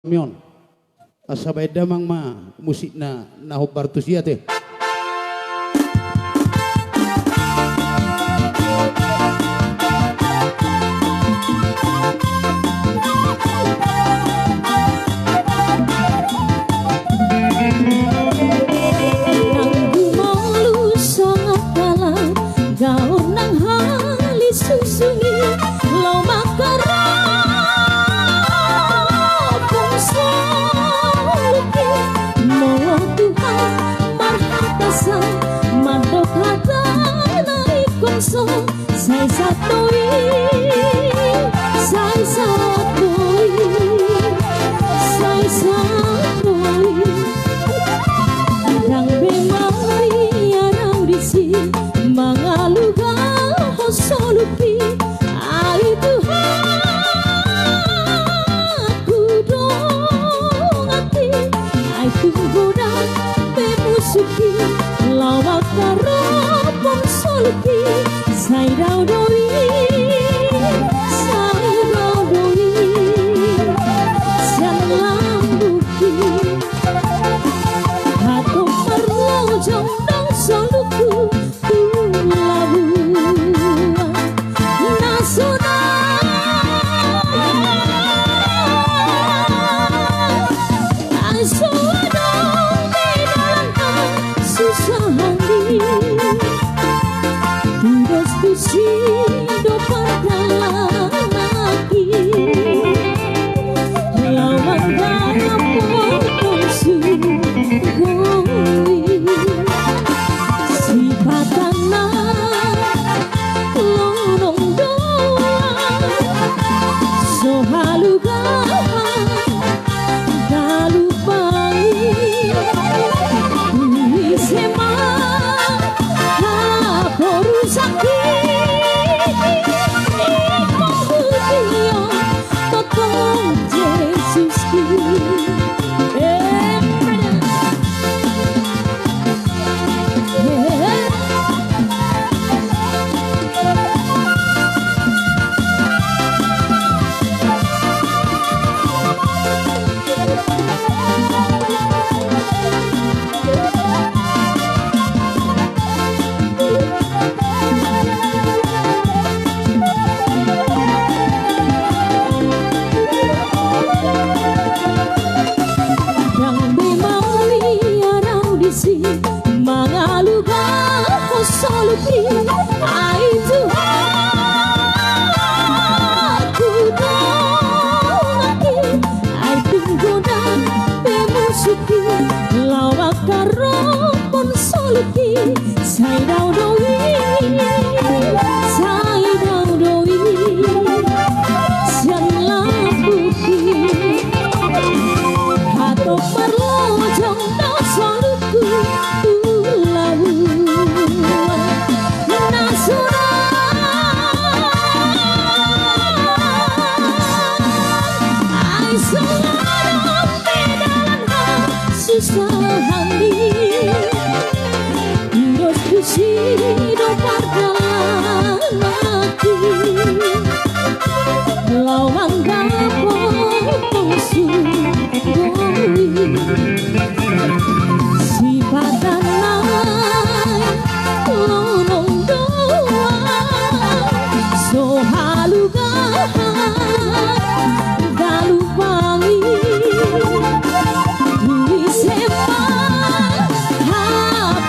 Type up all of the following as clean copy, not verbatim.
Mion asabay damang musik na nahubar to siya te. Sai satoi, sai satoi, sai satoi. Yang bemai arang disi, mangaluga hosolupi. Ai Tuhan, aku dongati, ai tungguda pemusuki, lawak karapon solupi. Sai rau doi, siang lambuki. Aku perlu jondong soluku labu nasuna. Asodong medan susah handi. Sido padalamaki lawan dapur konsumoi sifatana lonong doa sohaluga galupai sema porusaki. Mangaluga hosolupi. Ai Tuhan, ku dongati, ai tungguda pemusuki, lawak karapon solupi. Sai dau doi, siang lambuki. Hato perlu jondong soluku susah handi. Terus kusido padalamaki lawan dapur konsumoi sipatanai lonong doa sohaluga galupangi.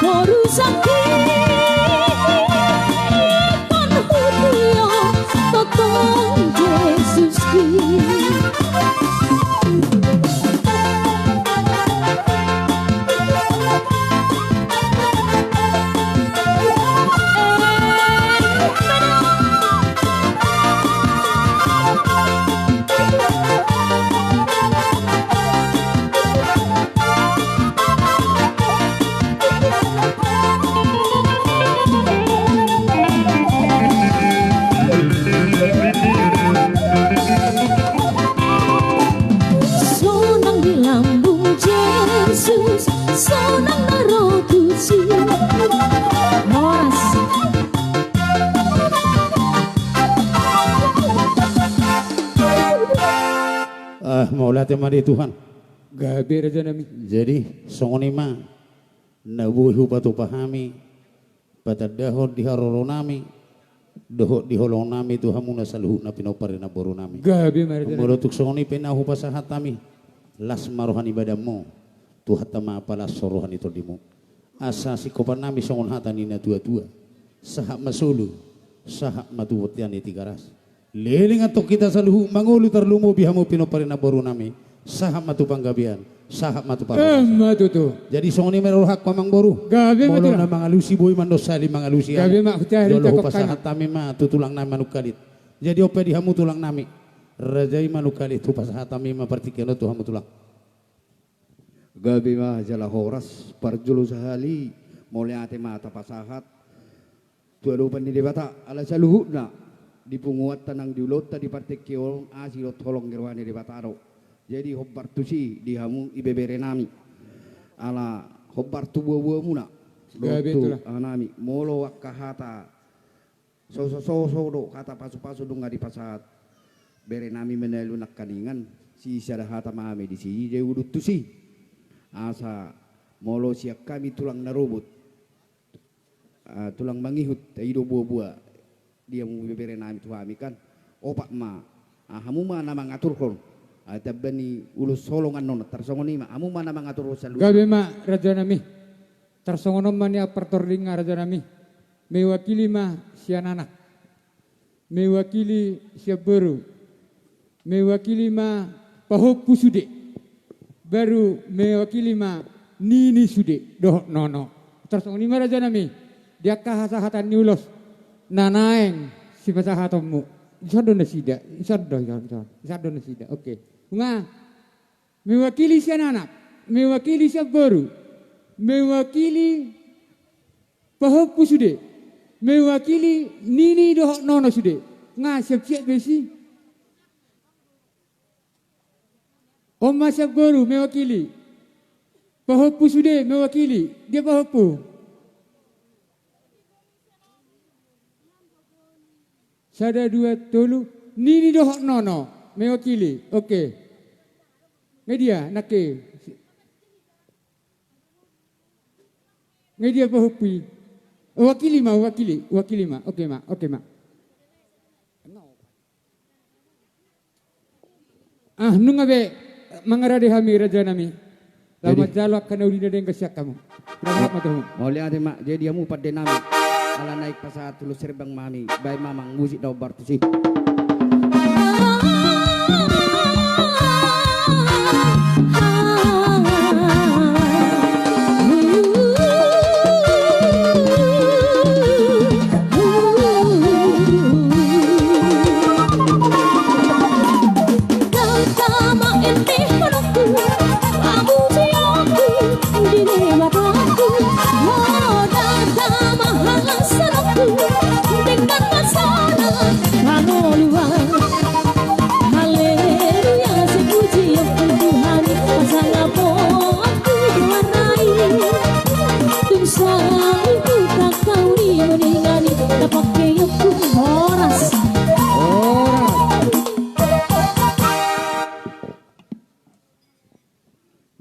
Porusaki kon hutio totong Yesus ki. Sonang narotusi Moras mau Maulah temari Tuhan. Gabi raja nami. Jadi songoni ma nabuhi patu pahami patadahod di haroro nami dohot di holong nami Tuhamuna saluhu na pinopare na boro nami. Gabi raja nami. Mulutuk songoni penahu pasahat nami las maruhan ibadahmu Tuhan tama apalas sorohan itu dimu. Asa si kopan nami songon hatan ina tua-tua sahak masulu sahak matuwotian itigaras. Leling atok kita saluhu mangulu tarlumo bihamu pinopare na boro nami. Sahab matu panggabian, sahab matu parasa. Matu tu. Jadi songoni meroh hak pamang boru. Gabi Molo matu. na mangalusi boy mandosali mangalusi. Gabi mak hutari Dolo takok pasahat tami ma tu tulang nami manukalit. Jadi ope di hamu tulang nami. Rajai manukalit tu pasahat tami ma partikeno tu hamu tulang. Gabi mah jala horas parjulu sahali mulai ate mata pasahat. Tua lupan di debata ala saluhuna dipunguat tanang diulot tadi partikio asilot holong gerwani debataro. Jadi hobar tusi di hamu ibebere nami ala hobar tu buah muna Gabi nami molo wakahata so do kata pasu dong di pasat bere nami menelu nak kaningan si sadahata mami di sini dia udut tusi asa molo siak kami tulang narobot tulang mangihut ido buah dia mau ibebere nami tu kami kan opak ma hamu ma nama ngatur kon Tabani ulus solongan nona tarsongoni ma amu mana mengatur urusan lu. Gabi ma raja nami. Tarsongonom mania pertorlinga raja nami. Mewakili ma sian anak. Mewakili siap baru. Mewakili ma pahopu sude. Baru mewakili ma nini sude. Doh nono. Tarsongoni ma raja nami. Dia kahasahatan niulos. Nanaeng si pasahatomu. Isado na sida. Isado na sida. Oke. Nga, mewakili siya anak, mewakili siya baru, mewakili pahopu sude, mewakili nini dohok nono sude. Nga siap besi. Oma siya baru mewakili, pahopu sude mewakili, dia pahopu. Sada dua tolu, nini dohok nono mewakili, oke. Media nake. Media pahupi. Wakili ma. Oke ma. Nunga be mangarade hami raja nami. Lama jalak kana udina deng kasyak kamu. Berapa matamu? Mau lihat mak jadi amu pada nami ala naik pasat tulus serbang mami bayi mamang musik dau bartusi.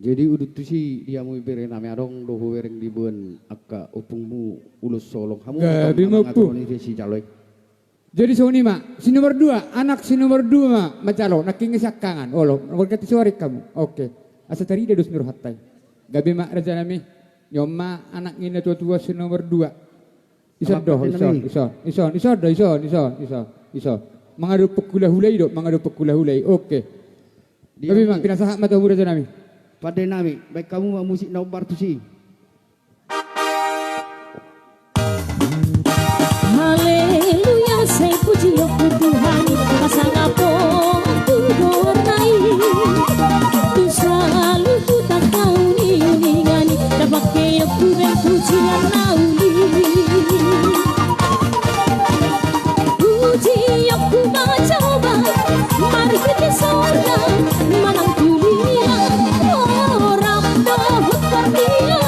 Jadi udut tu si dia mau beri nama adong dohu wereng dibun akka upungmu ulus solong kamu Gabi mampu. Si caloy. Jadi soni mak, si nomor 2, anak si nomor 2 mak macalo, naking sakkangan, olo, berkati suarik kamu, oke. Asa tadi dia dus miru hatai. Gabi mak raja nami, nyoma anak ngina tua si nomor 2. Ison. Mangadu pekulah hulai, oke. Gabi mak pinasahak mata raja nami. Pada nami, baik kamu mau musik naubar tu si. Haleluya, saya puji Tuhan, pasang apa aku doai. Tu selalu ku tak tahu ni ngani, dapat kaya pujian pujian nauli. Puji aku baca oba, mari kita sorga, manang pilihan. Orang bahut perdia,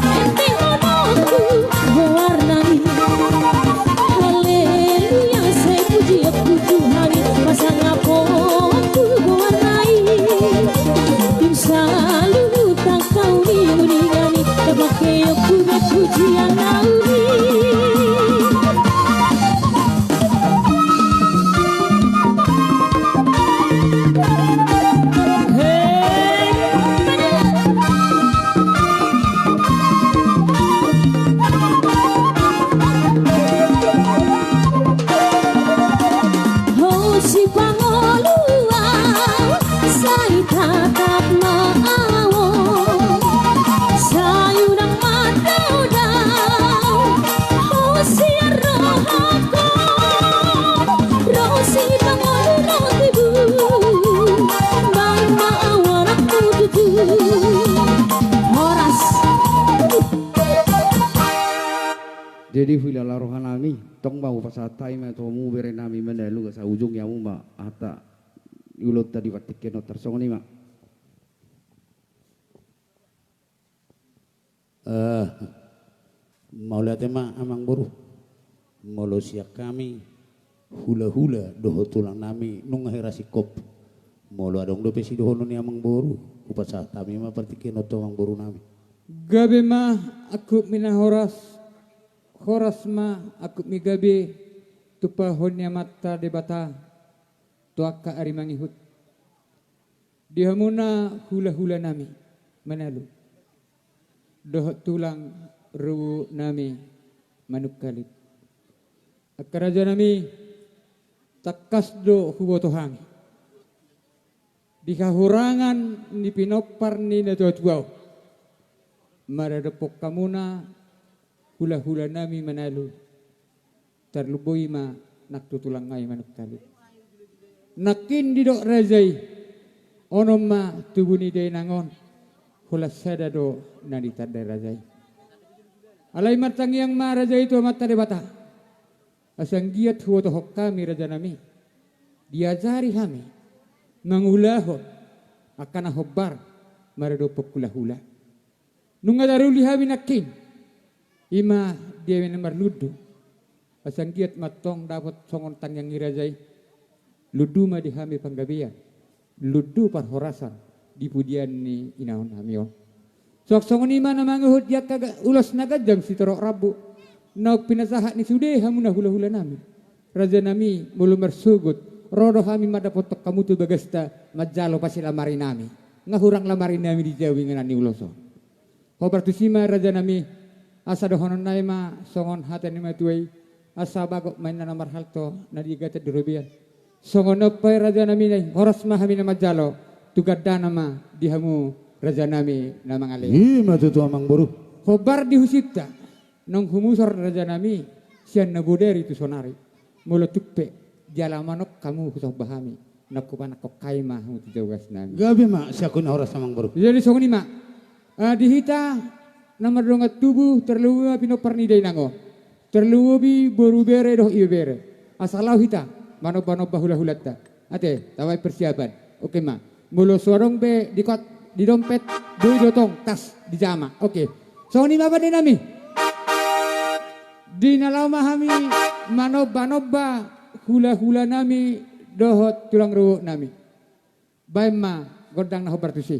ente honoku warnai. Haleluya, saya puji aku Tuhan, tatap maawon sayunang matodang usia rohako rosi bangun rotibu bang maawon aku jujur horas. Jadi filala rohanami tong mau pasatai ma tomu bere nami mendalu sa ujung yamu ma ata ulot tadi watikeno tersongoni ma. Maula tema amang boru molo siak kami hula-hula doho tulang nami nung herasi kop molo adong do pesi doho noni amang boru upasa tami ma partikeno to amang boru nami. Gabe ma aku mina horas ma aku mi gabe tupa honya mata debata tuaka ari mangihut dihamuna hula-hula nami menalu doh tulang ruwu nami manuk kalit akaraja nami takas do hubotohami di kahurangan ni pinopar ni natuatuau maradepok kamuna hula-hula nami manalu terluboi ma naktutulang ngai manuk kalit nakin didok rajai onom ma tubuni day nangon hula sada do nanita day rajai alai matang yang ma rajai itu mata de bata asang giat huwa tohok kami raja nami diajari kami mangulahon akan ahobar marado pokula-hula nunga daruli kami nakin ima dia nomor ludu asang giat matong dapat songon tang yang ngirajai ludu ma dihami panggabian ludu parhorasan di pudian ni inaon hamion sok songon ima na manguhut ya kaga ulas nagajang si torok rabu nauk pinasahat ni sude hamuna hula-hula nami raja nami mulu mersugut rodo kami madapotok kamu tu bagasta majalo pasi lamari nami ngahurang lamari nami di jawi ngenani uloso kobar tu sima raja nami asa dohonon nai ma songon hati ni ma tuai asa bagok main na nomor halto na digata dirubian songon opai raja nami nai horas ma kami na majalo tugadana ma dihamu raja nami na mangale Ima tutu amang boru hobar dihusita nong humusor raja nami sian na buderi tu sonari mulo tuppe jala manok kamu husok bahami nakupan ako kaima hamu tu jawas nami gabe ma siakun horas amang boru jadi songon ima dihita nama dongat tubuh terluwa pinopar ni day nango terluwi boru bere doh iyo bere asalau hita mano bahula-hulata ate tawai persiapan oke ma mulo sorong be di dompet doi dotong tas di jama oke soni ma bade nami di nalau mahami manoba hula-hula nami dohot tulang ruwo nami bae ma godang na hobar tusi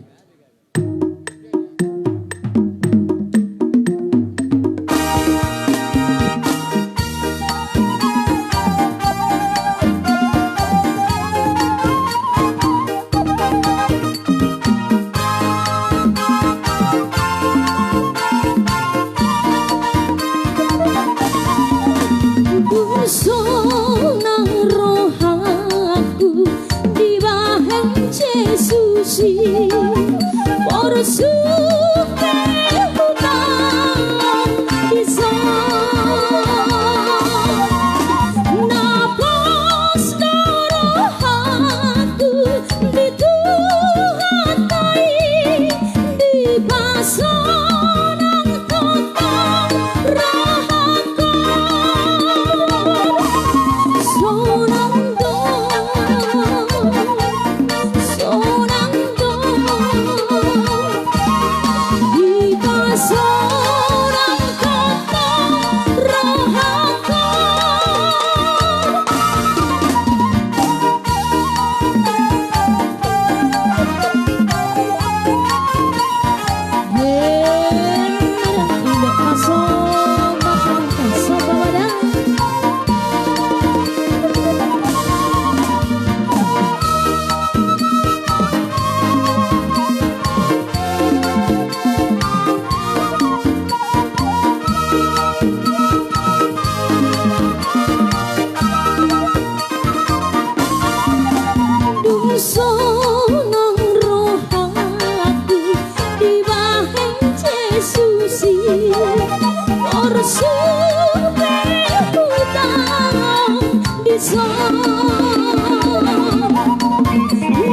sonang rohaku di bahan Yesusi por suke hutang bisa napas rohaku di tuhatai di pasonang totang rahaku sonang dong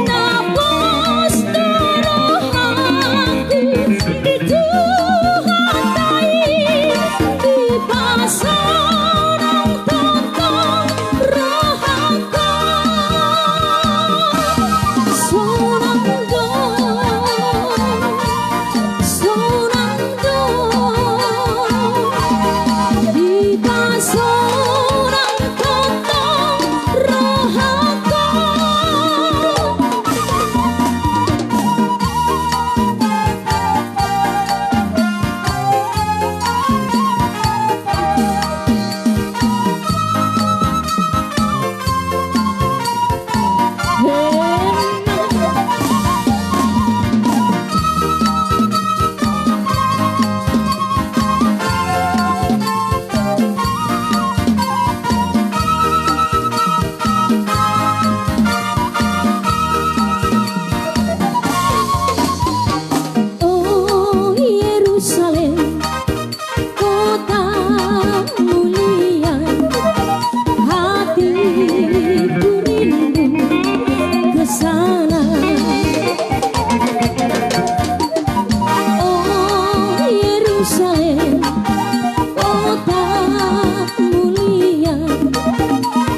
Napos taruhanku di Tuhan di pasarang tentang rohaku Sonang di pasarang tentang rohaku Oh Yerusalem, kota mulia, hatiku rindu ke sana. Oh Yerusalem, kota mulia,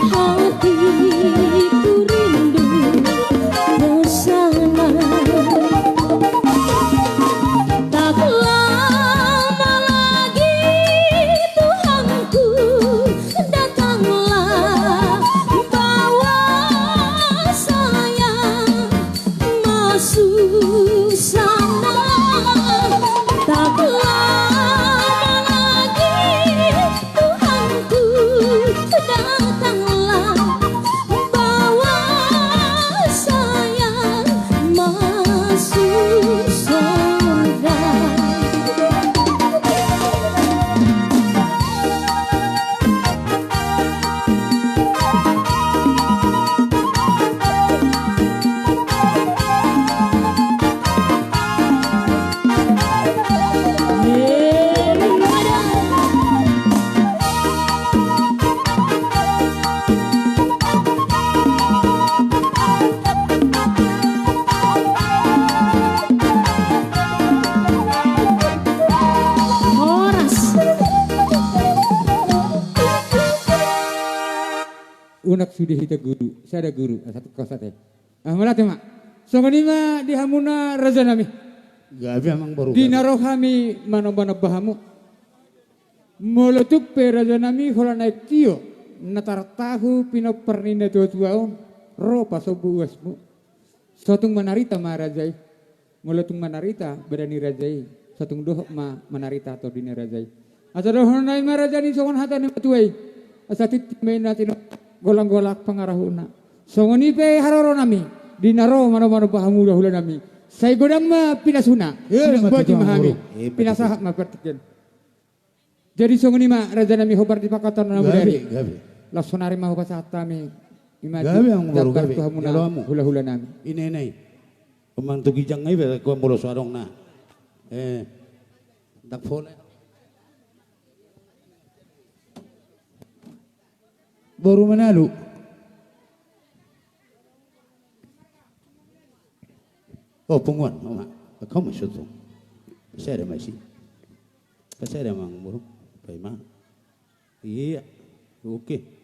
hatiku rindu ke sana. Tak lama lagi Tuhanku datanglah, bawa saya masuk sana. Tak lama lagi Tuhanku datanglah, bawa saya masuk surga. Horas. Unak sudah hita guru, saya ada guru, satu kosa teh. Melatih mak. Songonima di hamuna raja nami. Gabi emang baru. Di narohami mana-mana bahamu. Molotuk pe raja nami hola naik tio. Natar tahu pino perninda tua-tuaon. Ropa sobu uasmu. Sotung manarita ma rajai. Molotung manarita berani rajai. Sotung dohok ma manarita atau dini rajai. Asa dohon nai ma rajani songon hata ni matuai. Asa titime natino golang-golak pangarahuna. Songoni pe haroro nami. Di naro mana-mana bahamu dahula nami. Saya godang ma pinasuna. Bati mahami. Pinasahak ma pertikan. Jadi songoni ma raja nami hobar di pakatan na budari. Gabi. Laksonari ma hobar satami. Gabi ang baru gabi. Tuhamuna hula-hula nami. Ini. Pemang tu kijang ngai be ko molo sarong na. Tak phone. Baru manalo. Oh penguan, mama. Kau masuk tu. Saya ada masih. Saya ada mang burung. Baik mah. Iya. Oke.